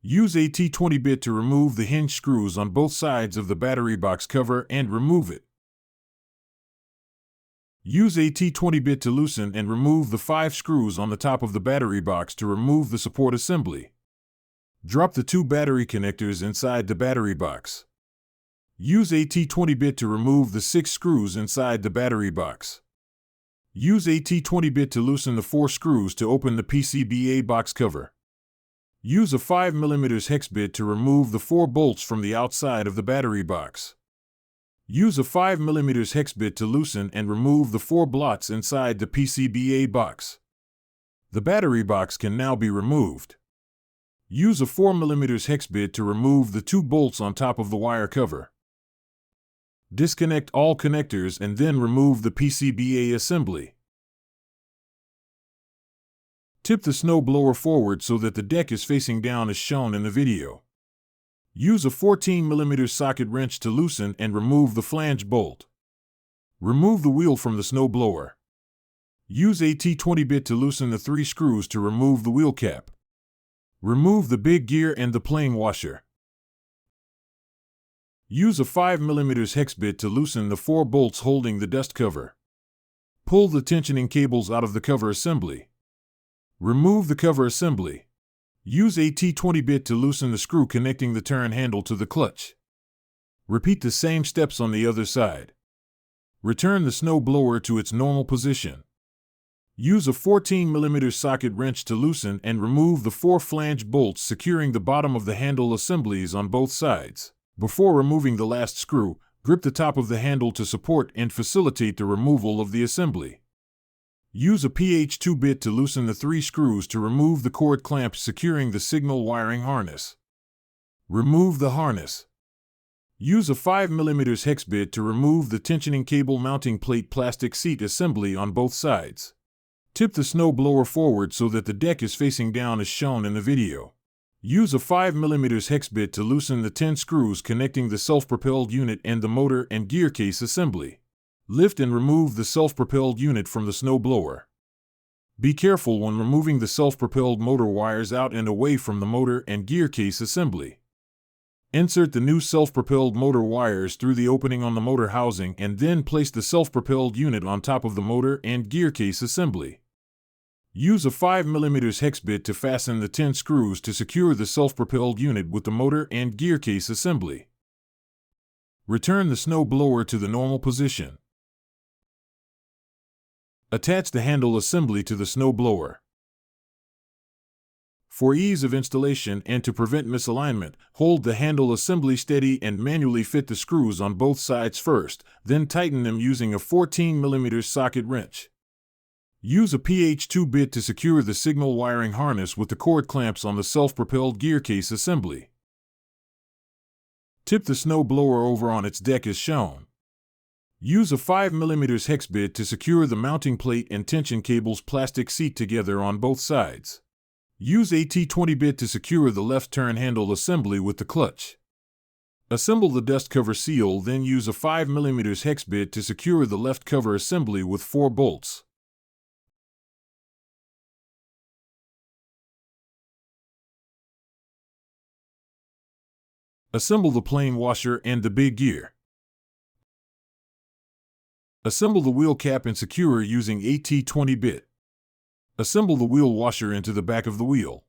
Use a T20 bit to remove the hinge screws on both sides of the battery box cover and remove it. Use a T20 bit to loosen and remove the 5 screws on the top of the battery box to remove the support assembly. Drop the 2 battery connectors inside the battery box. Use a T20 bit to remove the 6 screws inside the battery box. Use a T20 bit to loosen the 4 screws to open the PCBA box cover. Use a 5mm hex bit to remove the 4 bolts from the outside of the battery box. Use a 5mm hex bit to loosen and remove the 4 blots inside the PCBA box. The battery box can now be removed. Use a 4mm hex bit to remove the 2 bolts on top of the wire cover. Disconnect all connectors and then remove the PCBA assembly. Tip the snowblower forward so that the deck is facing down as shown in the video. Use a 14mm socket wrench to loosen and remove the flange bolt. Remove the wheel from the snowblower. Use a T20 bit to loosen the 3 screws to remove the wheel cap. Remove the big gear and the plane washer. Use a 5mm hex bit to loosen the 4 bolts holding the dust cover. Pull the tensioning cables out of the cover assembly. Remove the cover assembly. Use a T20 bit to loosen the screw connecting the turn handle to the clutch. Repeat the same steps on the other side. Return the snowblower to its normal position. Use a 14mm socket wrench to loosen and remove the 4 flange bolts securing the bottom of the handle assemblies on both sides. Before removing the last screw, grip the top of the handle to support and facilitate the removal of the assembly. Use a PH2 bit to loosen the 3 screws to remove the cord clamps securing the signal wiring harness. Remove the harness. Use a 5mm hex bit to remove the tensioning cable mounting plate plastic seat assembly on both sides. Tip the snowblower forward so that the deck is facing down as shown in the video. Use a 5mm hex bit to loosen the 10 screws connecting the self-propelled unit and the motor and gear case assembly. Lift and remove the self-propelled unit from the snowblower. Be careful when removing the self-propelled motor wires out and away from the motor and gear case assembly. Insert the new self-propelled motor wires through the opening on the motor housing and then place the self-propelled unit on top of the motor and gear case assembly. Use a 5mm hex bit to fasten the 10 screws to secure the self-propelled unit with the motor and gear case assembly. Return the snowblower to the normal position. Attach the handle assembly to the snowblower. For ease of installation and to prevent misalignment, hold the handle assembly steady and manually fit the screws on both sides first, then tighten them using a 14mm socket wrench. Use a PH2 bit to secure the signal wiring harness with the cord clamps on the self-propelled gear case assembly. Tip the snowblower over on its deck as shown. Use a 5mm hex bit to secure the mounting plate and tension cables plastic seat together on both sides. Use a T20 bit to secure the left turn handle assembly with the clutch. Assemble the dust cover seal, then use a 5mm hex bit to secure the left cover assembly with 4 bolts. Assemble the plane washer and the big gear. Assemble the wheel cap and secure using a T20 bit. Assemble the wheel washer into the back of the wheel.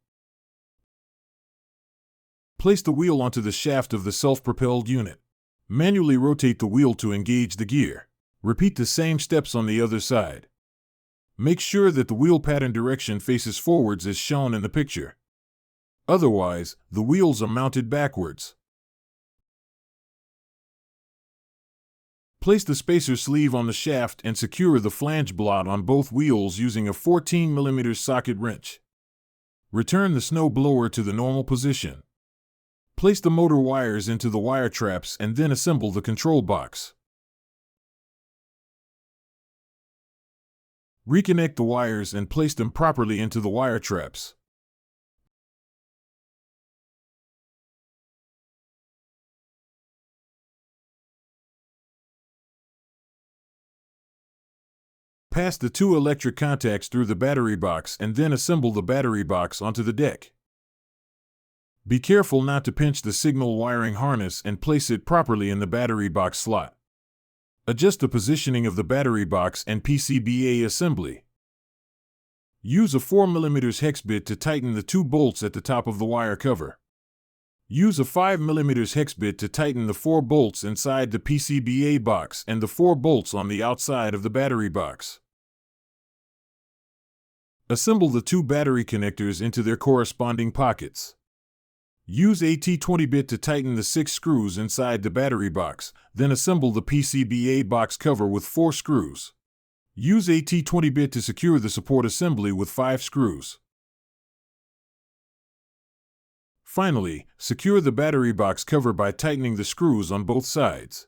Place the wheel onto the shaft of the self-propelled unit. Manually rotate the wheel to engage the gear. Repeat the same steps on the other side. Make sure that the wheel pattern direction faces forwards as shown in the picture. Otherwise, the wheels are mounted backwards. Place the spacer sleeve on the shaft and secure the flange blot on both wheels using a 14mm socket wrench. Return the snowblower to the normal position. Place the motor wires into the wire traps and then assemble the control box. Reconnect the wires and place them properly into the wire traps. Pass the 2 electric contacts through the battery box and then assemble the battery box onto the deck. Be careful not to pinch the signal wiring harness and place it properly in the battery box slot. Adjust the positioning of the battery box and PCBA assembly. Use a 4mm hex bit to tighten the 2 bolts at the top of the wire cover. Use a 5mm hex bit to tighten the 4 bolts inside the PCBA box and the 4 bolts on the outside of the battery box. Assemble the 2 battery connectors into their corresponding pockets. Use a T20 bit to tighten the 6 screws inside the battery box, then assemble the PCBA box cover with 4 screws. Use a T20 bit to secure the support assembly with 5 screws. Finally, secure the battery box cover by tightening the screws on both sides.